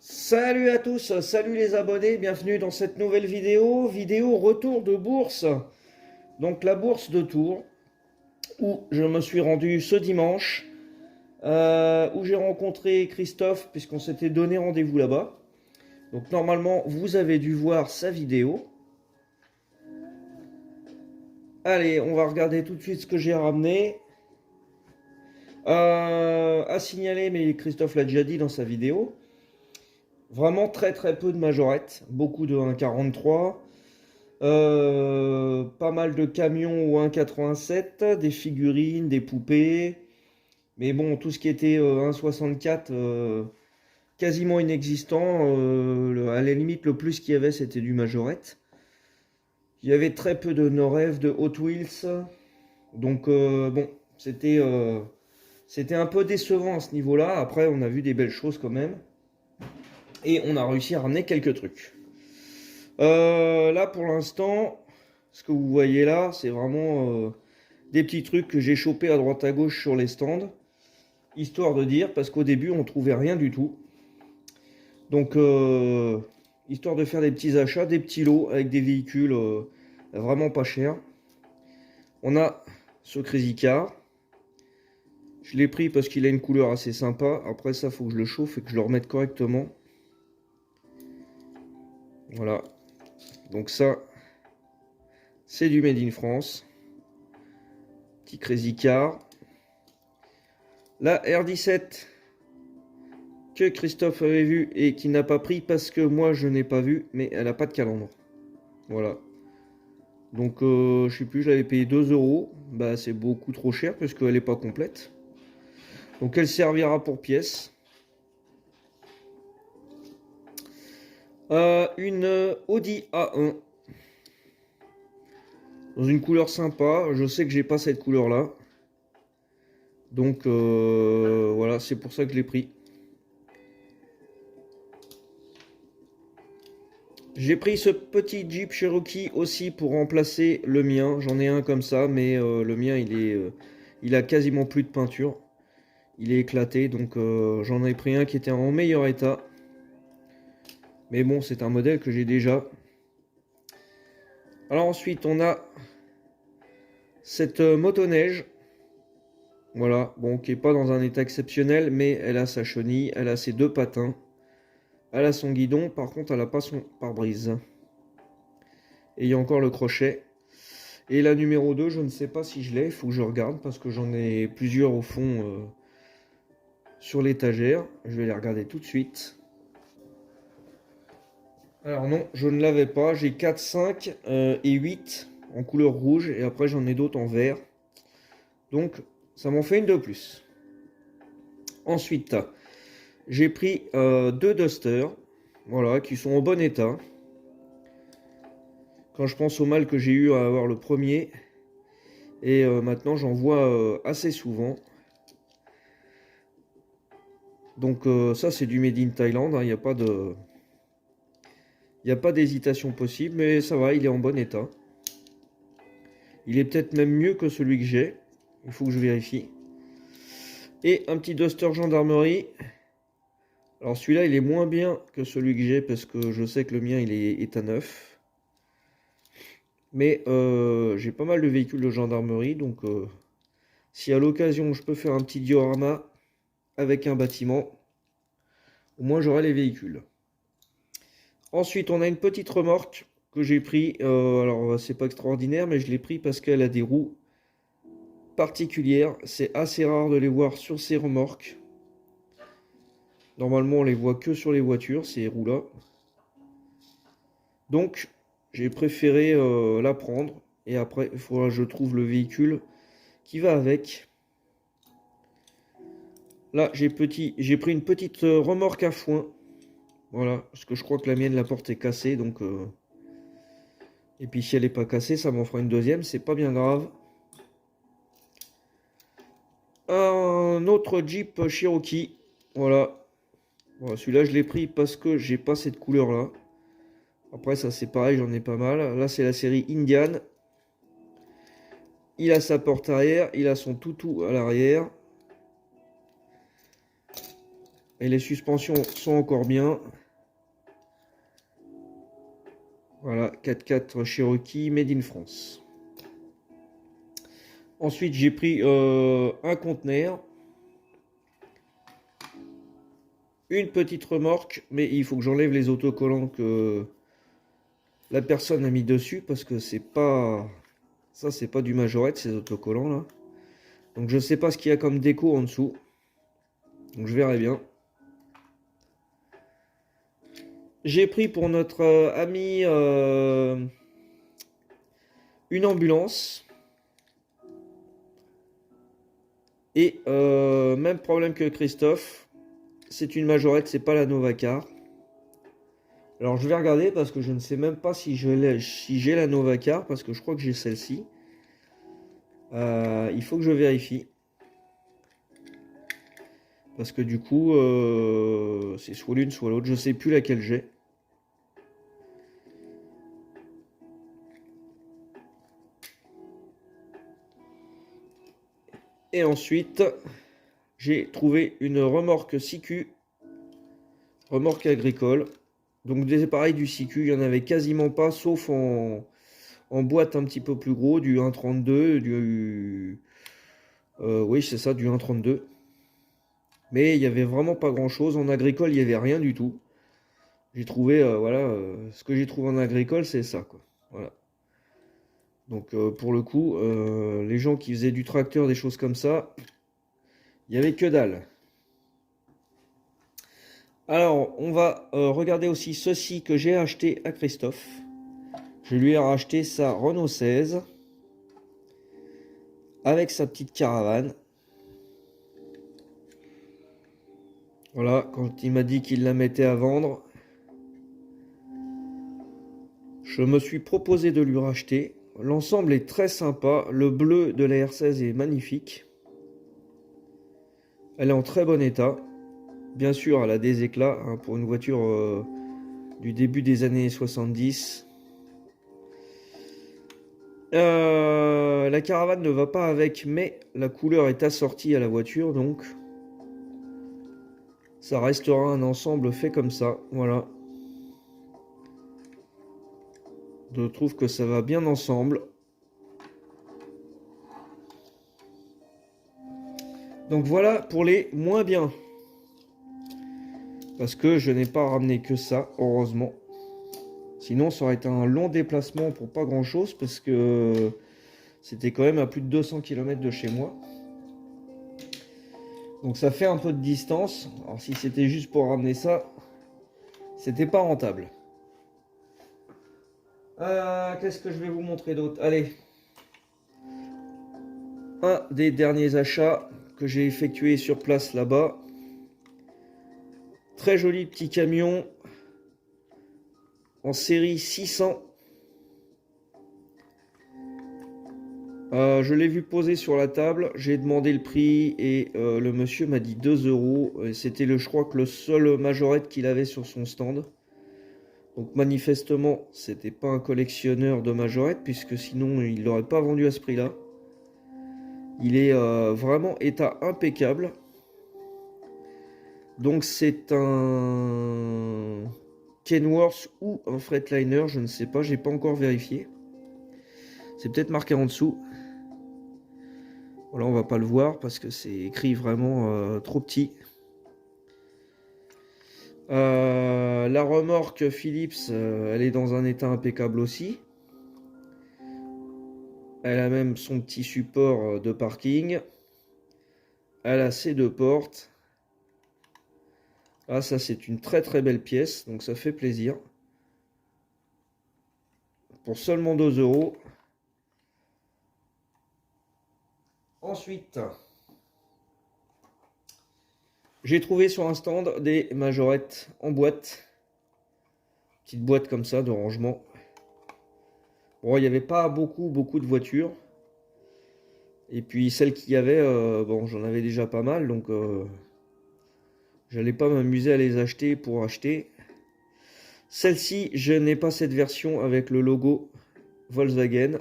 Salut à tous, salut les abonnés, bienvenue dans cette nouvelle vidéo retour de bourse. Donc la bourse de Tours, où je me suis rendu ce dimanche, où j'ai rencontré Christophe, puisqu'on s'était donné rendez-vous là-bas. Donc normalement, vous avez dû voir sa vidéo. Allez, on va regarder tout de suite ce que j'ai ramené. À signaler, mais Christophe l'a déjà dit dans sa vidéo. Vraiment très peu de majorettes, beaucoup de 1,43. Pas mal de camions au 1,87, des figurines, des poupées. Mais bon, tout ce qui était 1,64, quasiment inexistant. À la limite, le plus qu'il y avait, c'était du majorette. Il y avait très peu de No-Rev, de Hot Wheels. Donc bon, c'était un peu décevant à ce niveau-là. Après, on a vu des belles choses quand même. Et on a réussi à ramener quelques trucs. Là, pour l'instant, ce que vous voyez là, c'est vraiment des petits trucs que j'ai chopés à droite à gauche sur les stands. Histoire de dire, parce qu'au début, on trouvait rien du tout. Donc, histoire de faire des petits achats, des petits lots avec des véhicules vraiment pas chers. On a ce Crazy Car. Je l'ai pris parce qu'il a une couleur assez sympa. Après ça, faut que je le chauffe et que je le remette correctement. Voilà. Donc ça, c'est du Made in France. Petit Crazy Car. La R17 que Christophe avait vu et qui n'a pas pris parce que moi je n'ai pas vu, mais elle n'a pas de calandre. Voilà. Donc je sais plus, je l'avais payé 2 euros. Bah c'est beaucoup trop cher parce qu'elle n'est pas complète. Donc elle servira pour pièce. Une Audi A1. Dans une couleur sympa. Je sais que j'ai pas cette couleur là. Donc voilà, c'est pour ça que je l'ai pris. J'ai pris ce petit Jeep Cherokee aussi pour remplacer le mien. J'en ai un comme ça, mais le mien il a quasiment plus de peinture. Il est éclaté, donc j'en ai pris un qui était en meilleur état. Mais bon, c'est un modèle que j'ai déjà. Alors ensuite, on a cette motoneige. Voilà, bon, qui est pas dans un état exceptionnel, mais elle a sa chenille, elle a ses deux patins. Elle a son guidon, par contre, elle n'a pas son pare-brise. Et il y a encore le crochet. Et la numéro 2, je ne sais pas si je l'ai, il faut que je regarde parce que j'en ai plusieurs au fond sur l'étagère. Je vais les regarder tout de suite. Alors non, je ne l'avais pas. J'ai 4, 5 et 8 en couleur rouge et après j'en ai d'autres en vert. Donc ça m'en fait une de plus. Ensuite, j'ai pris deux Duster, voilà, qui sont en bon état. Quand je pense au mal que j'ai eu à avoir le premier, et maintenant j'en vois assez souvent. Donc ça c'est du Made in Thailand, il n'y a pas de... Il n'y a pas d'hésitation possible, mais ça va, il est en bon état. Il est peut-être même mieux que celui que j'ai. Il faut que je vérifie. Et un petit Duster gendarmerie. Alors celui-là, il est moins bien que celui que j'ai parce que je sais que le mien, il est à neuf. Mais j'ai pas mal de véhicules de gendarmerie, donc si à l'occasion je peux faire un petit diorama avec un bâtiment, au moins j'aurai les véhicules. Ensuite, on a une petite remorque que j'ai pris. Alors, c'est pas extraordinaire, mais je l'ai pris parce qu'elle a des roues particulières. C'est assez rare de les voir sur ces remorques. Normalement, on les voit que sur les voitures, ces roues-là. Donc, j'ai préféré la prendre. Et après, il faudra que je trouve le véhicule qui va avec. Là, j'ai pris une petite remorque à foin. Voilà, parce que je crois que la mienne, la porte est cassée, donc... Et puis si elle n'est pas cassée, ça m'en fera une deuxième, c'est pas bien grave. Un autre Jeep Cherokee, voilà. Voilà, celui-là je l'ai pris parce que j'ai pas cette couleur là. Après ça c'est pareil, j'en ai pas mal. Là c'est la série Indian. Il a sa porte arrière, il a son toutou à l'arrière. Et les suspensions sont encore bien. Voilà, 4x4 Cherokee Made in France. Ensuite, j'ai pris un conteneur. Une petite remorque, mais il faut que j'enlève les autocollants que la personne a mis dessus parce que c'est pas ça, c'est pas du majorette ces autocollants là. Donc je sais pas ce qu'il y a comme déco en dessous. Donc je verrai bien. J'ai pris pour notre ami une ambulance. Et même problème que Christophe. C'est une majorette, c'est pas la Novacar. Alors je vais regarder parce que je ne sais même pas si j'ai la Novacar parce que je crois que j'ai celle-ci. Il faut que je vérifie. Parce que du coup, c'est soit l'une soit l'autre. Je sais plus laquelle j'ai. Et ensuite, j'ai trouvé une remorque SICU. Remorque agricole. Donc des appareils du SICU, il n'y en avait quasiment pas, sauf en boîte un petit peu plus gros, du 1,32, oui c'est ça, du 1,32. Mais il n'y avait vraiment pas grand chose. En agricole, il n'y avait rien du tout. J'ai trouvé, voilà, ce que j'ai trouvé en agricole, c'est ça, quoi. Voilà. Donc pour le coup, les gens qui faisaient du tracteur, des choses comme ça, il n'y avait que dalle. Alors, on va regarder aussi ceci que j'ai acheté à Christophe. Je lui ai racheté sa Renault 16 avec sa petite caravane. Voilà, quand il m'a dit qu'il la mettait à vendre, je me suis proposé de lui racheter. L'ensemble est très sympa. Le bleu de la R16 est magnifique. Elle est en très bon état. Bien sûr, elle a des éclats hein, pour une voiture du début des années 70. La caravane ne va pas avec, mais la couleur est assortie à la voiture, donc ça restera un ensemble fait comme ça. Voilà. Je trouve que ça va bien ensemble. Donc voilà pour les moins bien. Parce que je n'ai pas ramené que ça, heureusement. Sinon, ça aurait été un long déplacement pour pas grand chose. Parce que c'était quand même à plus de 200 km de chez moi. Donc ça fait un peu de distance. Alors si c'était juste pour ramener ça, c'était pas rentable. Qu'est-ce que je vais vous montrer d'autre? Allez. Un des derniers achats que j'ai effectué sur place là-bas. Très joli petit camion en série 600. Je l'ai vu poser sur la table, j'ai demandé le prix et le monsieur m'a dit 2 euros. C'était je crois que le seul majorette qu'il avait sur son stand. Donc manifestement, c'était pas un collectionneur de majorette puisque sinon il l'aurait pas vendu à ce prix-là. Il est vraiment état impeccable. Donc c'est un Kenworth ou un Freightliner, je ne sais pas, j'ai pas encore vérifié. C'est peut-être marqué en dessous. Voilà, on va pas le voir parce que c'est écrit vraiment trop petit. La remorque Philips, elle est dans un état impeccable aussi. Elle a même son petit support de parking. Elle a ses deux portes. Ah, ça c'est une très très belle pièce, donc ça fait plaisir. Pour seulement 2 euros. Ensuite, j'ai trouvé sur un stand des majorettes en boîte. Petite boîte comme ça de rangement. Bon, il n'y avait pas beaucoup de voitures. Et puis celles qu'il y avait, bon, j'en avais déjà pas mal, donc j'allais pas m'amuser à les acheter pour acheter. Celle-ci, je n'ai pas cette version avec le logo Volkswagen.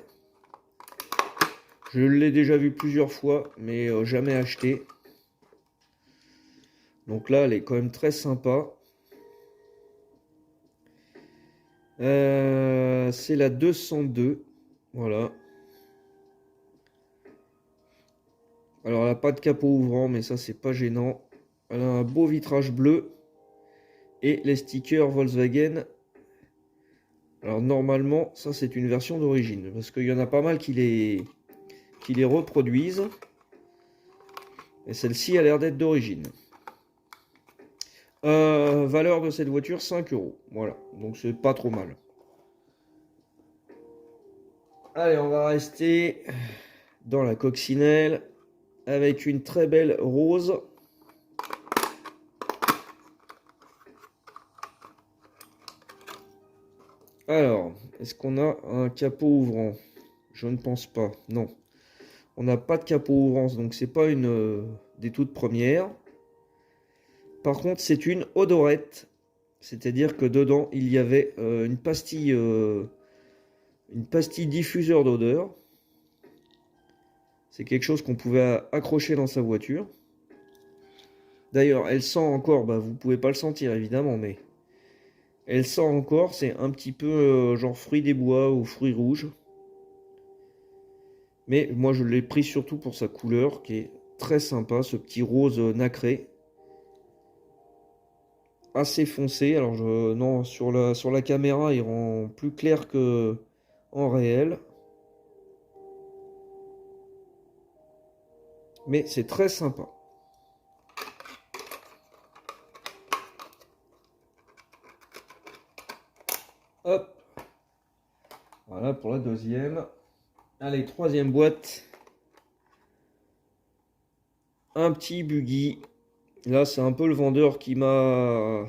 Je l'ai déjà vu plusieurs fois, mais jamais acheté. Donc là, elle est quand même très sympa. C'est la 202. Voilà. Alors, elle n'a pas de capot ouvrant, mais ça, c'est pas gênant. Elle a un beau vitrage bleu. Et les stickers Volkswagen. Alors, normalement, ça, c'est une version d'origine. Parce qu'il y en a pas mal qui les reproduisent. Et celle-ci a l'air d'être d'origine. Valeur de cette voiture, 5 euros. Voilà, donc c'est pas trop mal. Allez, on va rester dans la coccinelle avec une très belle rose. Alors, est-ce qu'on a un capot ouvrant? Je ne pense pas, non. On n'a pas de capot ouvrant, donc c'est pas une des toutes premières. Par contre, c'est une odorette. C'est-à-dire que dedans, il y avait une pastille diffuseur d'odeur. C'est quelque chose qu'on pouvait accrocher dans sa voiture. D'ailleurs, elle sent encore, bah, vous pouvez pas le sentir évidemment, mais elle sent encore, c'est un petit peu genre fruits des bois ou fruits rouges. Mais moi je l'ai pris surtout pour sa couleur qui est très sympa, ce petit rose nacré. Assez foncé, alors non, sur la caméra il rend plus clair que en réel. Mais c'est très sympa. Hop. Voilà pour la deuxième. Allez, troisième boîte. Un petit buggy. Là, c'est un peu le vendeur qui m'a...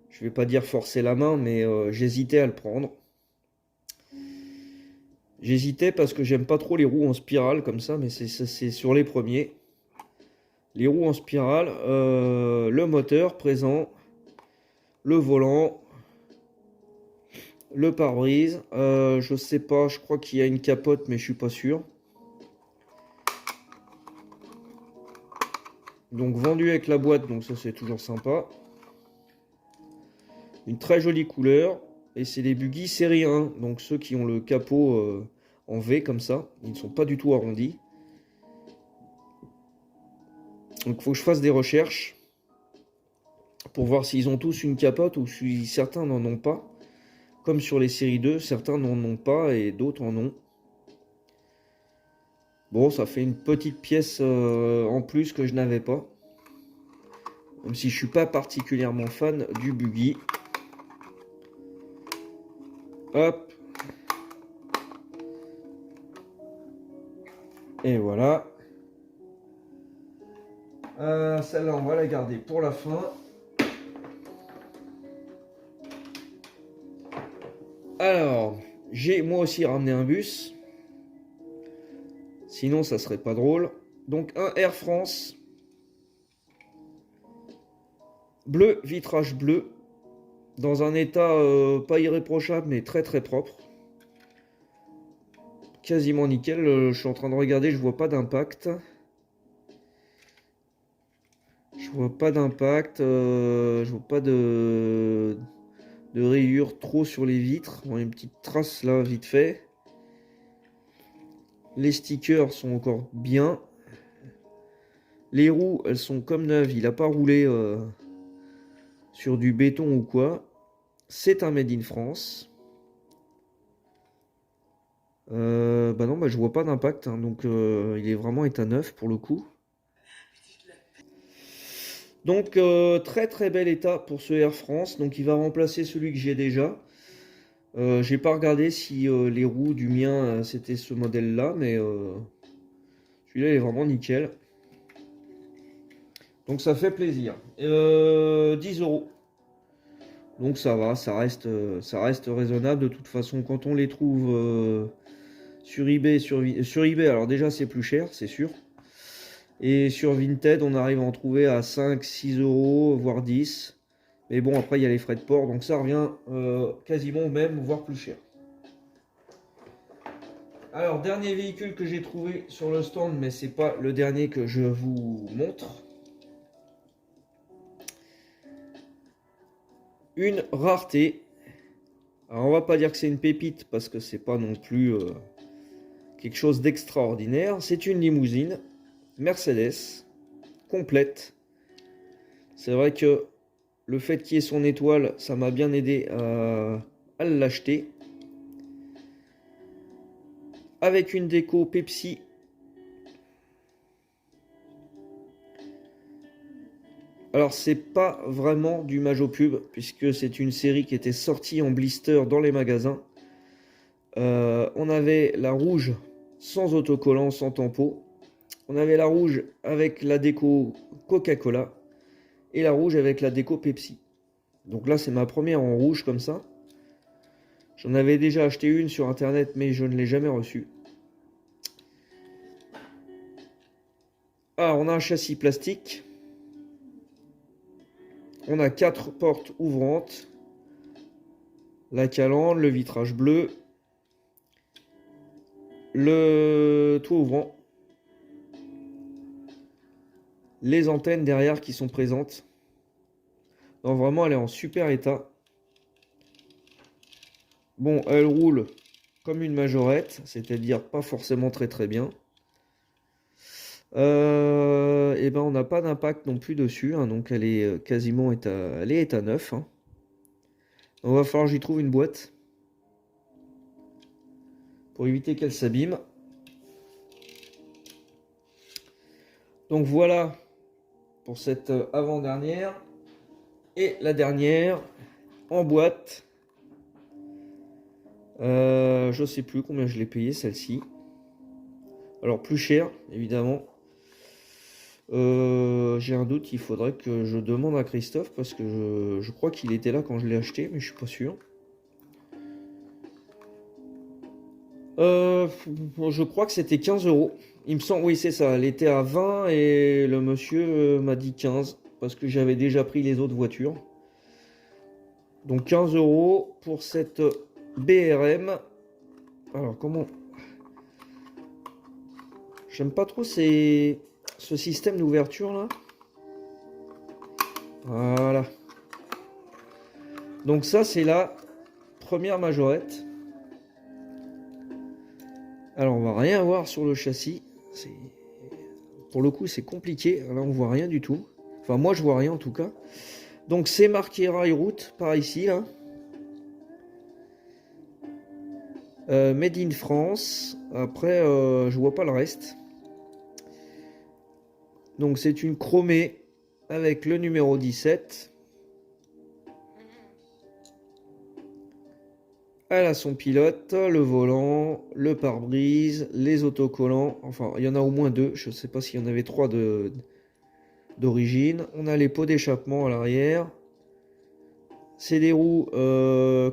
Je vais pas dire forcer la main, mais j'hésitais à le prendre. J'hésitais parce que j'aime pas trop les roues en spirale comme ça, mais c'est sur les premiers. Les roues en spirale, le moteur présent, le volant, le pare-brise. Je sais pas, je crois qu'il y a une capote, mais je suis pas sûr. Donc vendu avec la boîte, donc ça c'est toujours sympa. Une très jolie couleur. Et c'est des buggy série 1, donc ceux qui ont le capot en V comme ça. Ils ne sont pas du tout arrondis. Donc il faut que je fasse des recherches pour voir s'ils ont tous une capote ou si certains n'en ont pas. Comme sur les séries 2, certains n'en ont pas et d'autres en ont. Bon, ça fait une petite pièce en plus que je n'avais pas. Même si je suis pas particulièrement fan du buggy. Hop. Et voilà. Celle-là, on va la garder pour la fin. Alors, j'ai moi aussi ramené un bus. Sinon, ça serait pas drôle. Donc, un Air France. Bleu, vitrage bleu. Dans un état pas irréprochable, mais très très propre. Quasiment nickel. Je suis en train de regarder, je vois pas d'impact. Je vois pas d'impact. Je vois pas de rayures trop sur les vitres. On a une petite trace là, vite fait. Les stickers sont encore bien. Les roues, elles sont comme neuves. Il n'a pas roulé sur du béton ou quoi. C'est un Made in France. Bah non, bah je vois pas d'impact. Hein, donc il est vraiment état neuf pour le coup. Donc très très bel état pour ce Air France. Donc il va remplacer celui que j'ai déjà. J'ai pas regardé si les roues du mien c'était ce modèle là, mais celui-là il est vraiment nickel. Donc ça fait plaisir. 10 euros. Donc ça va, ça reste raisonnable. De toute façon, quand on les trouve sur eBay, sur eBay, alors déjà c'est plus cher, c'est sûr. Et sur Vinted, on arrive à en trouver à 5, 6 euros, voire 10. Mais bon, après il y a les frais de port, donc ça revient quasiment au même, voire plus cher. Alors, dernier véhicule que j'ai trouvé sur le stand, mais c'est pas le dernier que je vous montre. une rareté. Alors on va pas dire que c'est une pépite parce que c'est pas non plus quelque chose d'extraordinaire. C'est une limousine Mercedes complète. C'est vrai que le fait qu'il y ait son étoile, ça m'a bien aidé à l'acheter. Avec une déco Pepsi. Alors c'est pas vraiment du Majo Pub, puisque c'est une série qui était sortie en blister dans les magasins. On avait la rouge sans autocollant, sans tampeau. On avait la rouge avec la déco Coca-Cola. Et la rouge avec la déco Pepsi. Donc là c'est ma première en rouge comme ça. J'en avais déjà acheté une sur internet mais je ne l'ai jamais reçue. Alors on a un châssis plastique. On a 4 portes ouvrantes. La calandre, le vitrage bleu. Le toit ouvrant. Les antennes derrière qui sont présentes. Non, vraiment elle est en super état. Bon, elle roule comme une majorette, c'est-à-dire pas forcément très très bien. Et ben on n'a pas d'impact non plus dessus, hein, donc elle est quasiment elle est état neuf. Hein. On va falloir que j'y trouve une boîte pour éviter qu'elle s'abîme. Donc voilà pour cette avant-dernière et la dernière en boîte. Je sais plus combien je l'ai payé celle-ci. Alors plus cher évidemment. J'ai un doute, il faudrait que je demande à Christophe parce que je crois qu'il était là quand je l'ai acheté, mais je suis pas sûr. Je crois que c'était 15 euros. Il me semble, oui, c'est ça. Elle était à 20 et le monsieur m'a dit 15 parce que j'avais déjà pris les autres voitures. Donc 15 euros pour cette BRM. Alors, comment. J'aime pas trop ce système d'ouverture là. Voilà. Donc, ça, c'est la première majorette. Alors, on va rien voir sur le châssis. Pour le coup, c'est compliqué. Là, on voit rien du tout. Enfin, moi, je vois rien en tout cas. Donc, c'est marqué Rail Route par ici, là. Made in France. Après, je vois pas le reste. Donc, c'est une chromée avec le numéro 17. Elle a son pilote, le volant, le pare-brise, les autocollants. Enfin, il y en a au moins 2. Je ne sais pas s'il y en avait 3 d'origine. On a les pots d'échappement à l'arrière. C'est des roues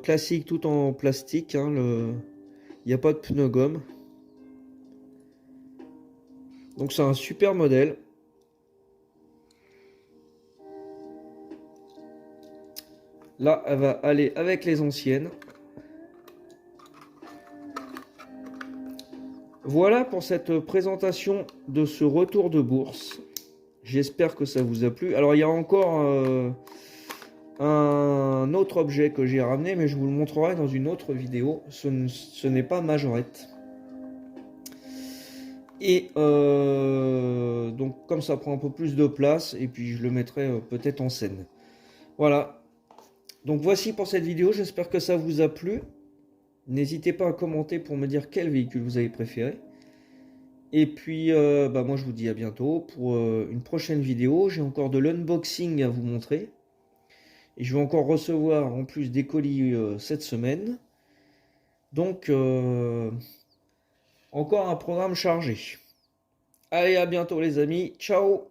classiques tout en plastique. Hein, il n'y a pas de pneus gomme. Donc c'est un super modèle. Là, elle va aller avec les anciennes. Voilà pour cette présentation de ce retour de bourse. J'espère que ça vous a plu. Alors il y a encore un autre objet que j'ai ramené, mais je vous le montrerai dans une autre vidéo. Ce n'est pas majorette. Et donc comme ça prend un peu plus de place, et puis je le mettrai peut-être en scène. Voilà. Donc voici pour cette vidéo, j'espère que ça vous a plu. N'hésitez pas à commenter pour me dire quel véhicule vous avez préféré. Et puis moi je vous dis à bientôt pour une prochaine vidéo. J'ai encore de l'unboxing à vous montrer. Et je vais encore recevoir en plus des colis cette semaine. Donc encore un programme chargé. Allez, à bientôt les amis. Ciao!